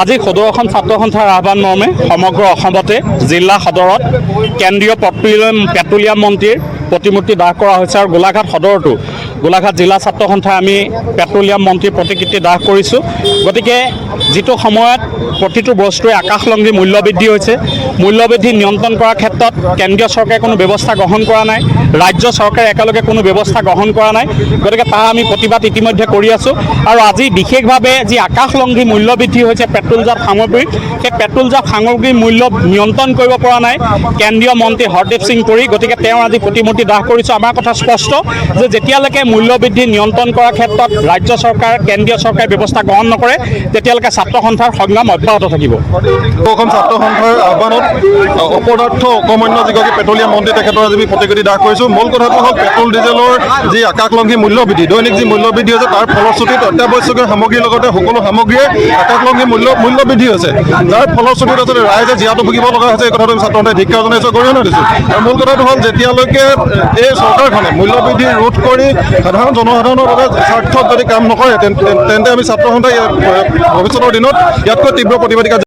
আজি সদৌ অসম ছাত্ৰ সন্থাৰ আহ্বান মৰ্মে সমগ্ৰ অসমতে জিলা সদৰত কেন্দ্ৰীয় পেট্ৰলিয়াম মন্ত্ৰীৰ প্ৰতিমূৰ্তি দাহ কৰা হৈছে আৰু গোলাঘাট সদৰতো গোলাঘাট জিলা ছাত্ৰ সন্থাই আমি পেট্ৰলিয়াম মন্ত্ৰীৰ প্ৰতিকৃতি দাহ কৰিছোঁ। গতিকে যিটো সময়ত প্ৰতিটো বস্তুৱে আকাশলংঘী মূল্যবৃদ্ধি হৈছে, মূল্যবৃদ্ধি নিয়ন্ত্ৰণ কৰাৰ ক্ষেত্ৰত কেন্দ্ৰীয় চৰকাৰে কোনো ব্যৱস্থা গ্ৰহণ কৰা নাই, ৰাজ্য চৰকাৰে একেলগে কোনো ব্যৱস্থা গ্ৰহণ কৰা নাই। গতিকে তাৰ আমি প্ৰতিবাদ ইতিমধ্যে কৰি আছোঁ। আৰু আজি বিশেষভাৱে যি আকাশলংঘী মূল্যবৃদ্ধি হৈছে পেট্ৰলজাত সামগ্ৰীৰ, সেই পেট্ৰলজাত সামগ্ৰীৰ মূল্য নিয়ন্ত্ৰণ কৰিব পৰা নাই কেন্দ্ৰীয় মন্ত্ৰী হৰদীপ সিং পুৰী। গতিকে তেওঁ আজি প্ৰতিমূৰ্তি দাহ কৰিছোঁ। আমাৰ কথা স্পষ্ট যে যেতিয়ালৈকে মূল্যবৃদ্ধি নিয়ন্ত্ৰণ কৰাৰ ক্ষেত্ৰত ৰাজ্য চৰকাৰ কেন্দ্ৰীয় চৰকাৰে ব্যৱস্থা গ্ৰহণ নকৰে তেতিয়ালৈকে ছাত্ৰ সন্থাৰ সংগ্ৰাম অব্যাহত থাকিব। অসম ছাত্ৰ সন্থাৰ আহ্বানত অপদাৰ্থ অকমান্য যিগৰাকী পেট্ৰলিয়াম মন্ত্ৰী তেখেতৰ আজি আমি প্ৰতিকৃতি দাহ কৰিছোঁ। মূল কথাটো হ'ল পেট্ৰল ডিজেলৰ যি আকাশলংঘী মূল্যবৃদ্ধি, দৈনিক যি মূল্যবৃদ্ধি হৈছে তাৰ ফলশ্ৰুতিত অত্যাৱশ্যকীয় সামগ্ৰীৰ লগতে সকলো সামগ্ৰীয়ে আকাশলংঘী মূল্যবৃদ্ধি হৈছে, যাৰ ফলশ্ৰুতিত আচলতে ৰাইজে জীয়াতু ভুগিব লগা হৈছে। এই কথাটো আমি ছাত্ৰ সন্থাই ধিক্কাৰ জনাইছোঁ, গৰিহণা দিছোঁ। আৰু মূল কথাটো হ'ল যেতিয়ালৈকে এই চৰকাৰখনে মূল্যবৃদ্ধি ৰোধ কৰি সাধাৰণ জনসাধাৰণৰ বাবে স্বাৰ্থত যদি কাম নকৰে তেন্তে আমি ছাত্ৰ সন্থাই ভৱিষ্যতৰ দিনত ইয়াতকৈ তীব্ৰ প্ৰতিবাদ